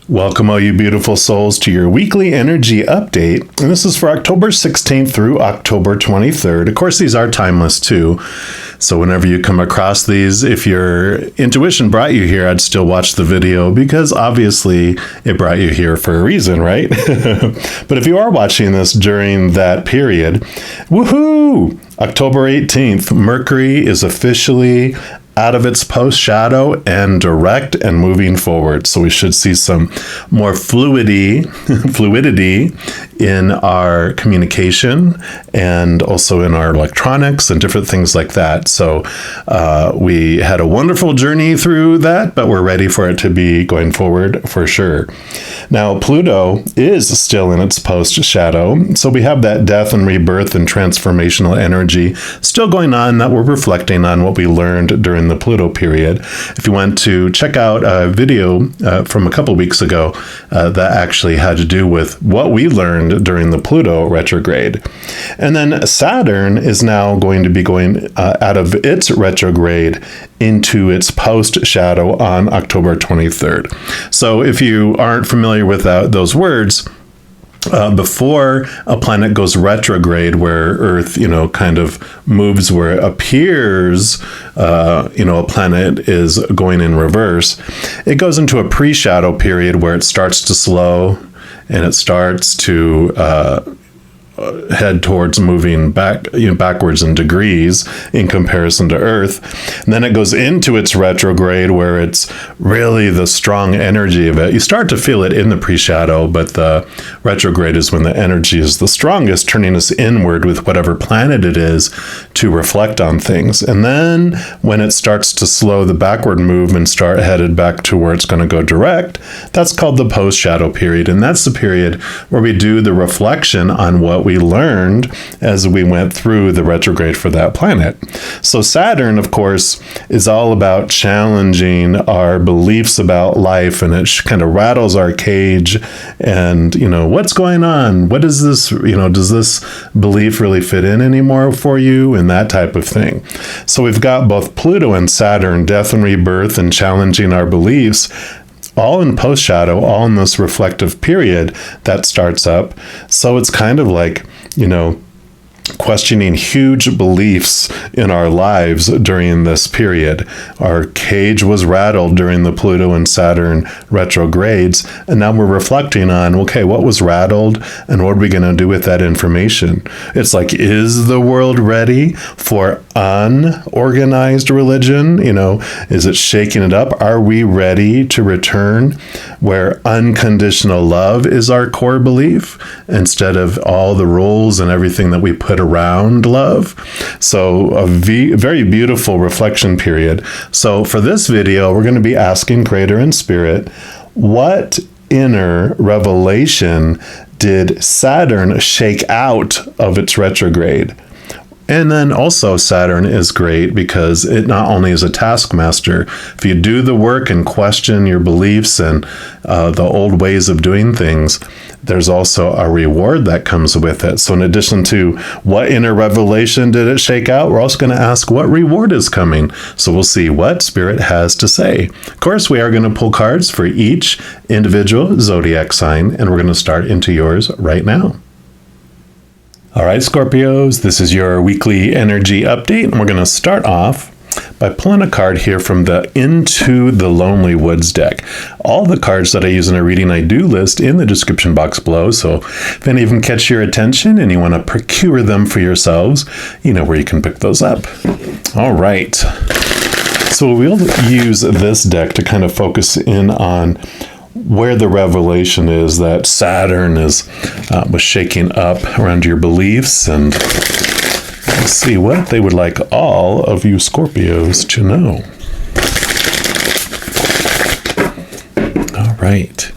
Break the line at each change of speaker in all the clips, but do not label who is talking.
Welcome, all you beautiful souls, to your weekly energy update. And this is for October 16th through October 23rd. Of course, these are timeless too. So whenever you come across these, if your intuition brought you here, I'd still watch the video because obviously it brought you here for a reason, right? But if you are watching this during that period, woohoo! October 18th, Mercury is officially out of its post shadow and direct and moving forward. So we should see some more fluidity in our communication and also in our electronics and different things like that. So we had a wonderful journey through that, but we're ready for it to be going forward for sure. Now, Pluto is still in its post shadow. So we have that death and rebirth and transformational energy still going on that we're reflecting on what we learned during the Pluto period. If you want to check out a video from a couple weeks ago that actually had to do with what we learned during the Pluto retrograde. And then Saturn is now going to be going out of its retrograde into its post shadow on October 23rd. So if you aren't familiar with those words, before a planet goes retrograde, where Earth, kind of moves where it appears, a planet is going in reverse, it goes into a pre-shadow period where it starts to slow and it starts to head towards moving backwards in degrees in comparison to Earth. And then it goes into its retrograde where it's really the strong energy of it. You start to feel it in the pre-shadow, but the retrograde is when the energy is the strongest, turning us inward with whatever planet it is to reflect on things. And then when it starts to slow the backward move and start headed back to where it's going to go direct, that's called the post-shadow period. And that's the period where we do the reflection on what we learned as we went through the retrograde for that planet. So Saturn, of course, is all about challenging our beliefs about life, and it kind of rattles our cage and, what's going on? What is this? Does this belief really fit in anymore for you? And that type of thing. So we've got both Pluto and Saturn, death and rebirth, and challenging our beliefs, all in post-shadow, all in this reflective period that starts up. So it's kind of like, questioning huge beliefs in our lives during this period. Our cage was rattled during the Pluto and Saturn retrogrades, and now we're reflecting on, okay, what was rattled and what are we going to do with that information? It's like, is the world ready for unorganized religion? Is it shaking it up? Are we ready to return where unconditional love is our core belief instead of all the rules and everything that we put around love? So a very beautiful reflection period. So for this video, we're going to be asking Creator and Spirit, what inner revelation did Saturn shake out of its retrograde? And then also Saturn is great because it not only is a taskmaster. If you do the work and question your beliefs and the old ways of doing things, there's also a reward that comes with it. So in addition to what inner revelation did it shake out, we're also going to ask what reward is coming. So we'll see what Spirit has to say. Of course, we are going to pull cards for each individual zodiac sign, and we're going to start into yours right now. All right, Scorpios, this is your weekly energy update, and we're going to start off by pulling a card here from the Into the Lonely Woods deck. All the cards that I use in a reading I do list in the description box below, so if any of them catch your attention and you want to procure them for yourselves, you know where you can pick those up. All right, so we'll use this deck to kind of focus in on where the revelation is that Saturn was shaking up around your beliefs, and let's see what they would like all of you Scorpios to know. All right.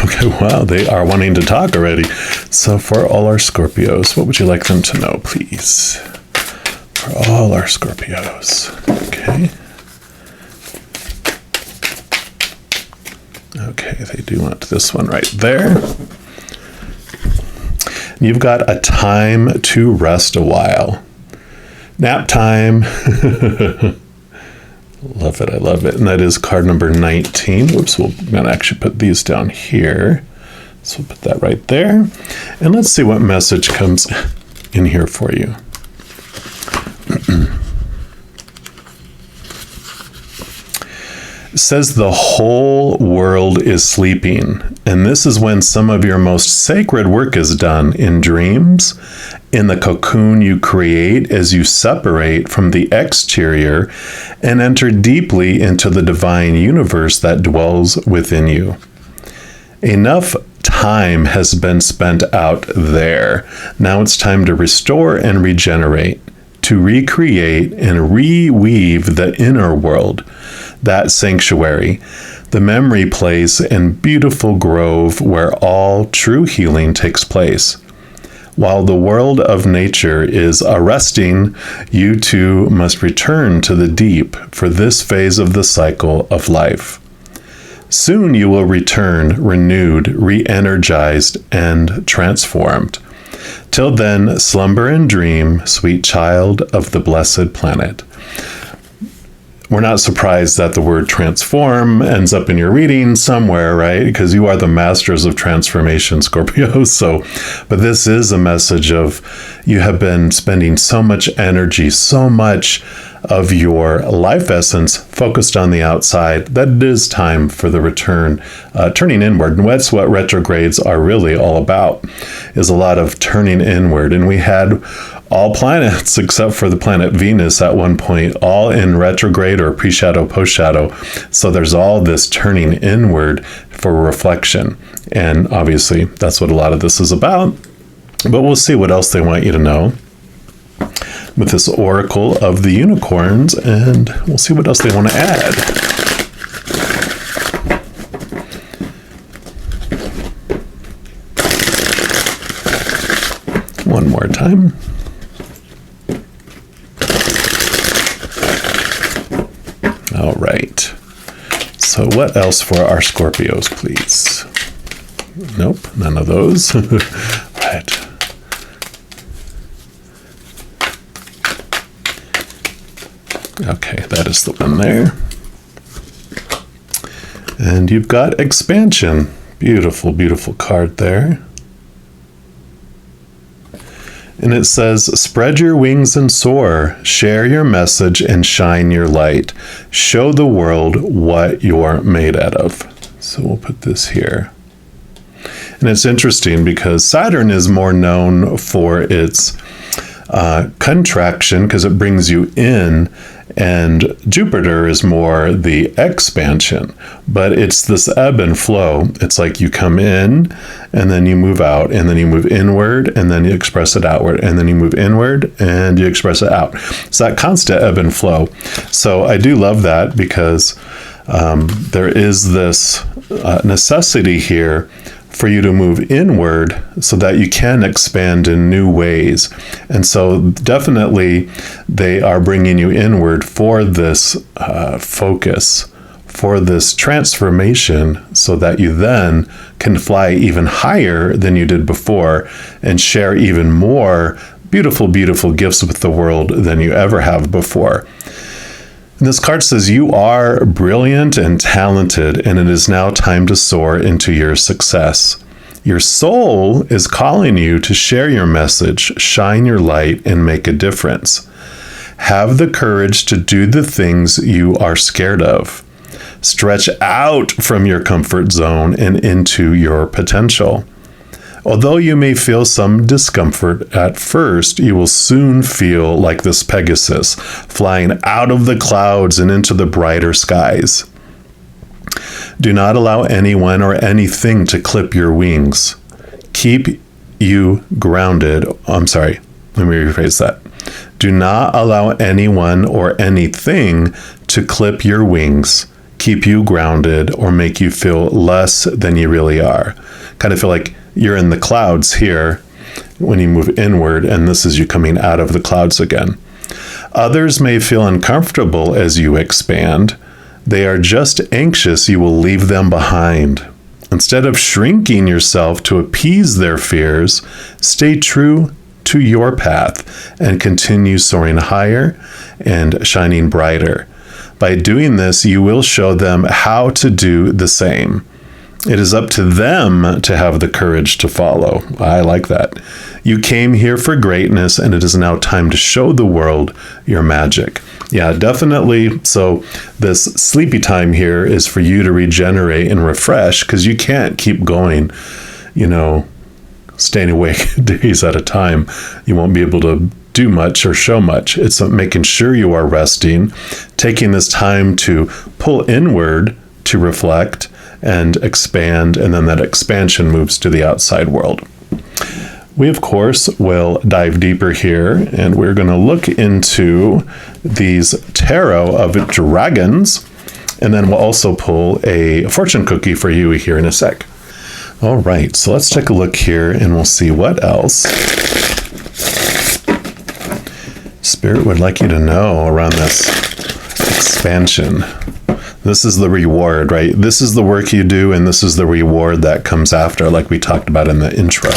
Okay, wow, they are wanting to talk already. So for all our Scorpios, what would you like them to know, please? For all our Scorpios. Okay. Okay, they do want this one right there. You've got a time to rest a while. Nap time. Love it. I love it. And that is card number 19. Whoops, we're going to actually put these down here. So we'll put that right there. And let's see what message comes in here for you. It says the whole world is sleeping, and this is when some of your most sacred work is done in dreams, in the cocoon you create as you separate from the exterior and enter deeply into the divine universe that dwells within you. Enough time has been spent out there. Now it's time to restore and regenerate, to recreate and reweave the inner world, that sanctuary, the memory place and beautiful grove where all true healing takes place. While the world of nature is arresting, you too must return to the deep for this phase of the cycle of life. Soon you will return renewed, re-energized, and transformed. Till then, slumber and dream, sweet child of the blessed planet. We're not surprised that the word transform ends up in your reading somewhere, right? Because you are the masters of transformation, Scorpio. But this is a message of you have been spending so much energy, so much of your life essence focused on the outside, that it is time for the return, turning inward. And that's what retrogrades are really all about, is a lot of turning inward. And we had all planets, except for the planet Venus at one point, all in retrograde or pre-shadow, post-shadow. So there's all this turning inward for reflection. And obviously, that's what a lot of this is about. But we'll see what else they want you to know with this Oracle of the Unicorns, and we'll see what else they want to add. One more time. All right. So what else for our Scorpios, please? Nope, none of those. Right. Okay, that is the one there. And you've got expansion. Beautiful, beautiful card there. And it says, spread your wings and soar, share your message and shine your light. Show the world what you're made out of. So we'll put this here. And it's interesting because Saturn is more known for its contraction because it brings you in, and Jupiter is more the expansion, but it's this ebb and flow. It's like you come in and then you move out, and then you move inward and then you express it outward, and then you move inward and you express it out. It's that constant ebb and flow. So I do love that because there is this necessity here for you to move inward so that you can expand in new ways. And so definitely they are bringing you inward for this focus, for this transformation, so that you then can fly even higher than you did before and share even more beautiful, beautiful gifts with the world than you ever have before. And this card says you are brilliant and talented, and it is now time to soar into your success. Your soul is calling you to share your message, shine your light, and make a difference. Have the courage to do the things you are scared of. Stretch out from your comfort zone and into your potential. Although you may feel some discomfort at first, you will soon feel like this Pegasus, flying out of the clouds and into the brighter skies. Do not allow anyone or anything to clip your wings. Keep you grounded. I'm sorry, let me rephrase that. Do not allow anyone or anything to clip your wings, keep you grounded, or make you feel less than you really are. Kind of feel like you're in the clouds here when you move inward, and this is you coming out of the clouds again. Others may feel uncomfortable as you expand. They are just anxious you will leave them behind. Instead of shrinking yourself to appease their fears, stay true to your path and continue soaring higher and shining brighter. By doing this, you will show them how to do the same. It is up to them to have the courage to follow. I like that. You came here for greatness, and it is now time to show the world your magic. Yeah, definitely. So this sleepy time here is for you to regenerate and refresh, because you can't keep going, staying awake days at a time. You won't be able to do much or show much. It's making sure you are resting, taking this time to pull inward to reflect and expand, and then that expansion moves to the outside world. We, of course, will dive deeper here, and we're going to look into these tarot of dragons, and then we'll also pull a fortune cookie for you here in a sec. All right, so let's take a look here, and we'll see what else Spirit would like you to know around this expansion. This is the reward, right? This is the work you do, and this is the reward that comes after, like we talked about in the intro.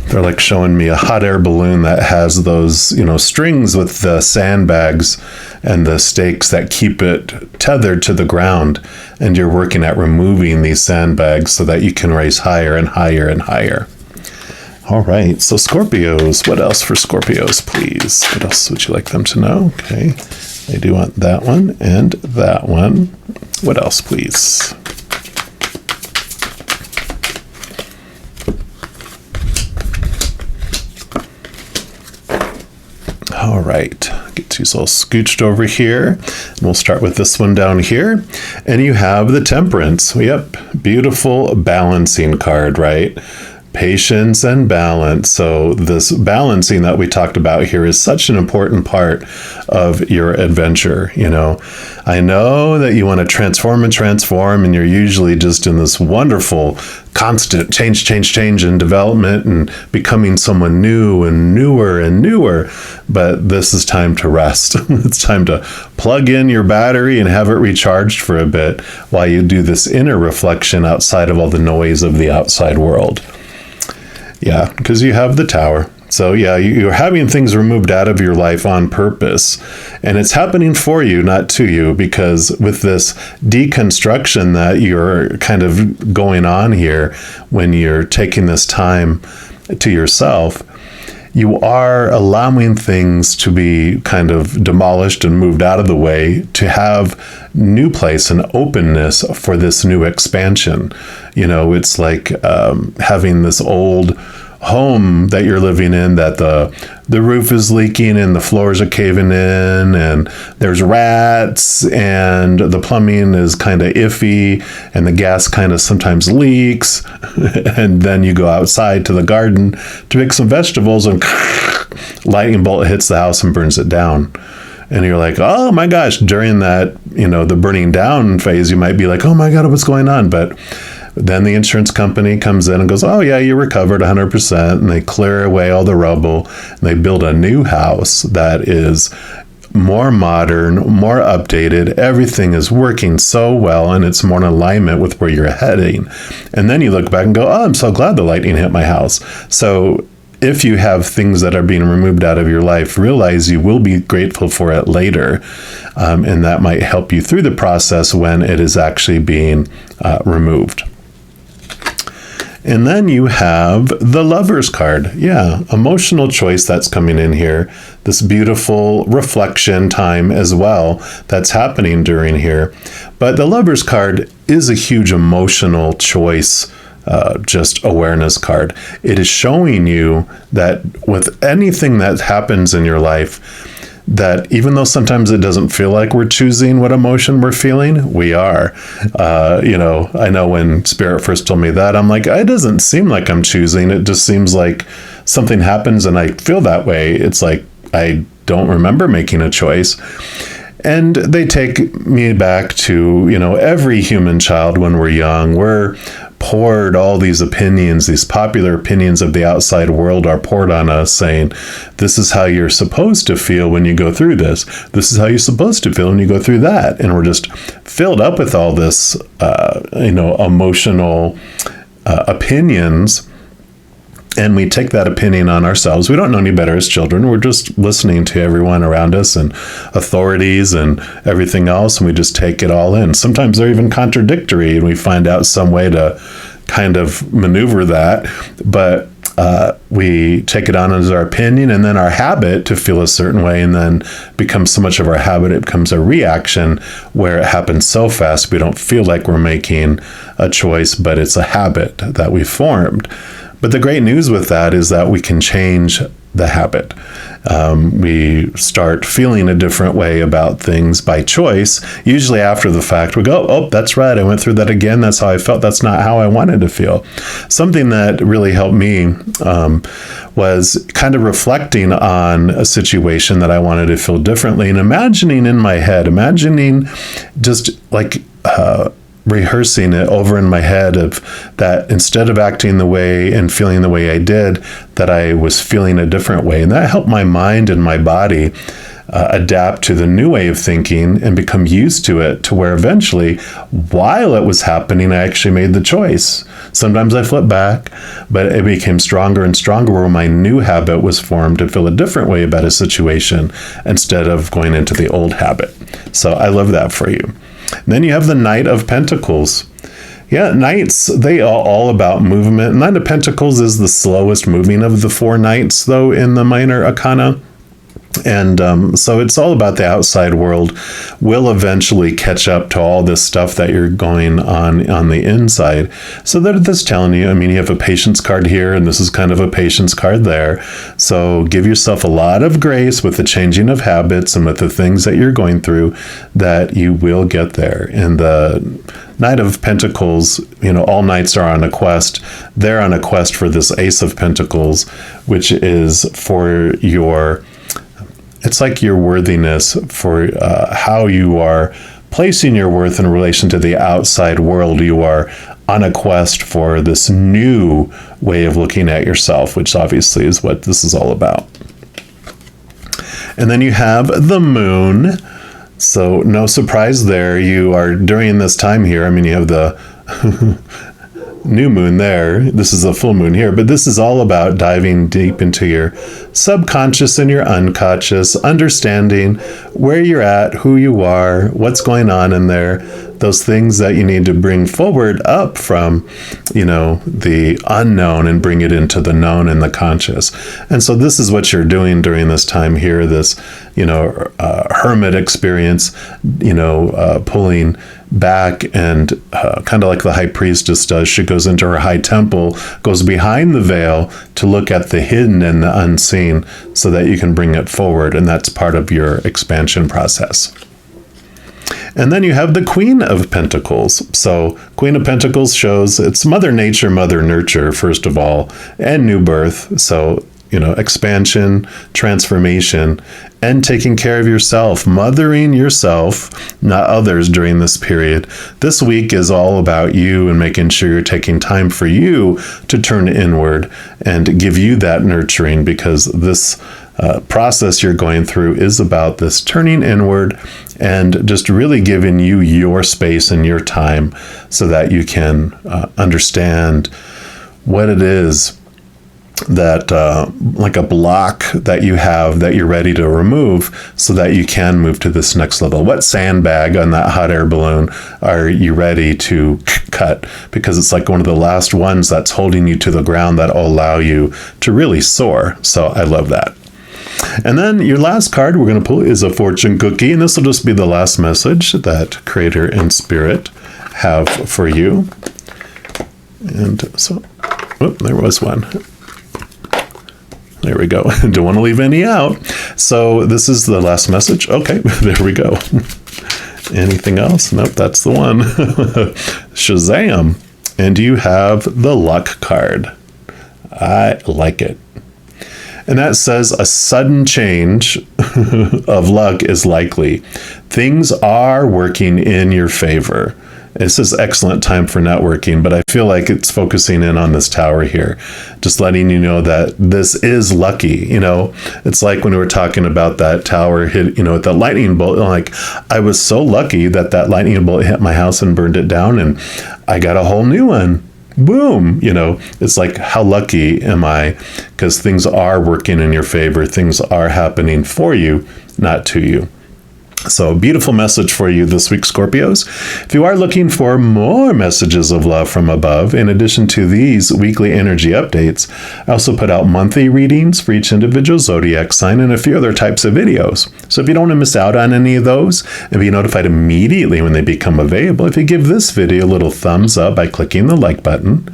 They're like showing me a hot air balloon that has those, strings with the sandbags and the stakes that keep it tethered to the ground. And you're working at removing these sandbags so that you can raise higher and higher and higher. All right, so Scorpios, what else for Scorpios, please? What else would you like them to know? Okay, I do want that one and that one. What else, please? All right, get these all scooched over here. And we'll start with this one down here. And you have the Temperance. Yep, beautiful balancing card, right? Patience and balance. So this balancing that we talked about here is such an important part of your adventure. I know that you want to transform, and you're usually just in this wonderful constant change and development and becoming someone new and newer. But this is time to rest. It's time to plug in your battery and have it recharged for a bit while you do this inner reflection outside of all the noise of the outside world. Yeah, because you have the Tower. So yeah, you're having things removed out of your life on purpose. And it's happening for you, not to you, because with this deconstruction that you're kind of going on here, when you're taking this time to yourself, you are allowing things to be kind of demolished and moved out of the way to have new place and openness for this new expansion. It's like having this old home that you're living in that the roof is leaking and the floors are caving in and there's rats and the plumbing is kind of iffy and the gas kind of sometimes leaks. And then you go outside to the garden to pick some vegetables and lightning bolt hits the house and burns it down. And you're like, oh my gosh, during that, the burning down phase, you might be like, oh my God, what's going on? But then the insurance company comes in and goes, oh yeah, you recovered 100%. And they clear away all the rubble and they build a new house that is more modern, more updated. Everything is working so well and it's more in alignment with where you're heading. And then you look back and go, oh, I'm so glad the lightning hit my house. So if you have things that are being removed out of your life, realize you will be grateful for it later. And that might help you through the process when it is actually being removed. And then you have the Lover's card. Yeah, emotional choice that's coming in here. This beautiful reflection time as well that's happening during here. But the Lover's card is a huge emotional choice, just awareness card. It is showing you that with anything that happens in your life, that even though sometimes it doesn't feel like we're choosing what emotion we're feeling, we are. I know when Spirit first told me that, I'm like, it doesn't seem like I'm choosing. It just seems like something happens and I feel that way. It's like I don't remember making a choice. And they take me back to, every human child when we're young, we're poured all these opinions, these popular opinions of the outside world are poured on us saying, this is how you're supposed to feel when you go through this. This is how you're supposed to feel when you go through that. And we're just filled up with all this, emotional opinions. And we take that opinion on ourselves. We don't know any better as children. We're just listening to everyone around us and authorities and everything else, and we just take it all in. Sometimes they're even contradictory, and we find out some way to kind of maneuver that. But we take it on as our opinion, and then our habit to feel a certain way, and then becomes so much of our habit, it becomes a reaction where it happens so fast we don't feel like we're making a choice, but it's a habit that we formed. But the great news with that is that we can change the habit. We start feeling a different way about things by choice. Usually after the fact, we go, oh, that's right, I went through that again. That's how I felt. That's not how I wanted to feel. Something that really helped me was kind of reflecting on a situation that I wanted to feel differently and imagining in my head, just like rehearsing it over in my head of that instead of acting the way and feeling the way I did, that I was feeling a different way. And that helped my mind and my body adapt to the new way of thinking and become used to it, to where eventually, while it was happening, I actually made the choice. Sometimes I flipped back, but it became stronger and stronger where my new habit was formed to feel a different way about a situation instead of going into the old habit. So I love that for you. Then you have the Knight of Pentacles. Yeah, Knights, they are all about movement. Knight of Pentacles is the slowest moving of the 4 Knights, though, in the minor arcana. And so it's all about the outside world. Will eventually catch up to all this stuff that you're going on the inside. So that's telling you, I mean, you have a patience card here, and this is kind of a patience card there. So give yourself a lot of grace with the changing of habits and with the things that you're going through, that you will get there. And the Knight of Pentacles, all knights are on a quest. They're on a quest for this Ace of Pentacles, which is for it's like your worthiness, for how you are placing your worth in relation to the outside world. You are on a quest for this new way of looking at yourself, which obviously is what this is all about. And then you have the Moon. So no surprise there. You are during this time here. I mean, you have the new moon there. This is a full moon here, but this is all about diving deep into your subconscious and your unconscious, understanding where you're at, who you are, what's going on in there, those things that you need to bring forward up from, the unknown and bring it into the known and the conscious. And so this is what you're doing during this time here, this, hermit experience, pulling back and kind of like the high priestess does. She goes into her high temple, goes behind the veil to look at the hidden and the unseen so that you can bring it forward. And that's part of your expansion process. And then you have the Queen of Pentacles. So Queen of Pentacles shows it's Mother Nature, Mother Nurture, first of all, and new birth. So, expansion, transformation, and taking care of yourself, mothering yourself, not others during this period. This week is all about you and making sure you're taking time for you to turn inward and give you that nurturing, because this process you're going through is about this turning inward and just really giving you your space and your time so that you can understand what it is that like a block that you have that you're ready to remove so that you can move to this next level. What sandbag on that hot air balloon are you ready to cut? Because it's like one of the last ones that's holding you to the ground that will allow you to really soar. So I love that. And then your last card we're going to pull is a fortune cookie, and this will just be the last message that Creator and Spirit have for you. And so, there was one. There we go. Don't want to leave any out. So this is the last message. Okay, there we go. Anything else? Nope, that's the one. Shazam. And you have the luck card. I like it. And that says a sudden change of luck is likely. Things are working in your favor. This is excellent time for networking, but I feel like it's focusing in on this tower here, just letting you know that this is lucky. It's like when we were talking about that tower hit, with that lightning bolt, like I was so lucky that lightning bolt hit my house and burned it down, and I got a whole new one. boom, it's like, how lucky am I? Because things are working in your favor. Things are happening for you, not to you. So, beautiful message for you this week, Scorpios. If you are looking for more messages of love from above, in addition to these weekly energy updates, I also put out monthly readings for each individual zodiac sign and a few other types of videos. So if you don't want to miss out on any of those and be notified immediately when they become available, if you give this video a little thumbs up by clicking the like button,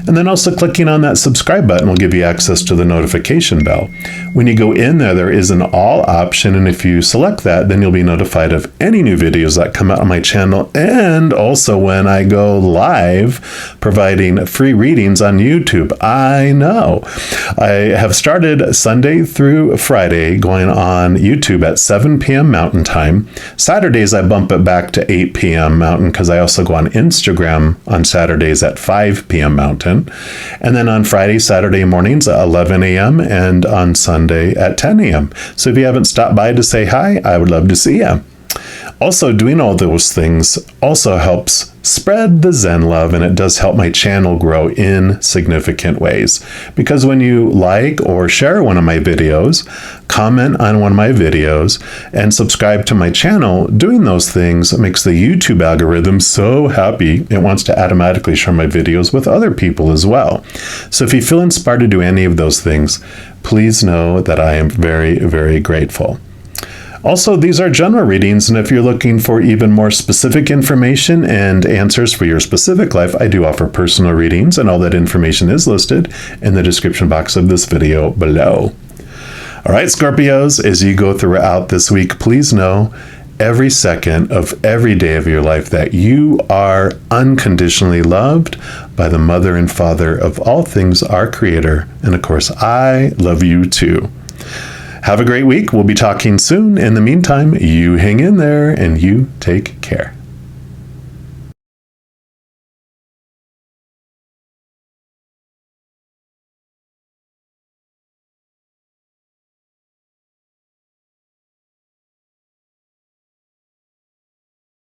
and then also clicking on that subscribe button will give you access to the notification bell. When you go in there, there is an all option, and if you select that, then you'll be notified of any new videos that come out on my channel, and also when I go live providing free readings on YouTube. I know. I have started Sunday through Friday going on YouTube at 7 p.m. Mountain Time. Saturdays, I bump it back to 8 p.m. Mountain because I also go on Instagram on Saturdays at 5 p.m. Mountain. And then on Friday, Saturday mornings at 11 a.m. and on Sunday at 10 a.m. So if you haven't stopped by to say hi, I would love to see you. Also, doing all those things also helps spread the Zen love, and it does help my channel grow in significant ways. Because when you like or share one of my videos, comment on one of my videos, and subscribe to my channel, doing those things makes the YouTube algorithm so happy it wants to automatically share my videos with other people as well. So if you feel inspired to do any of those things, please know that I am very, very grateful. Also, these are general readings, and if you're looking for even more specific information and answers for your specific life, I do offer personal readings, and all that information is listed in the description box of this video below. All right, Scorpios, as you go throughout this week, please know every second of every day of your life that you are unconditionally loved by the Mother and Father of all things, our Creator, and of course, I love you too. Have a great week. We'll be talking soon. In the meantime, you hang in there and you take care.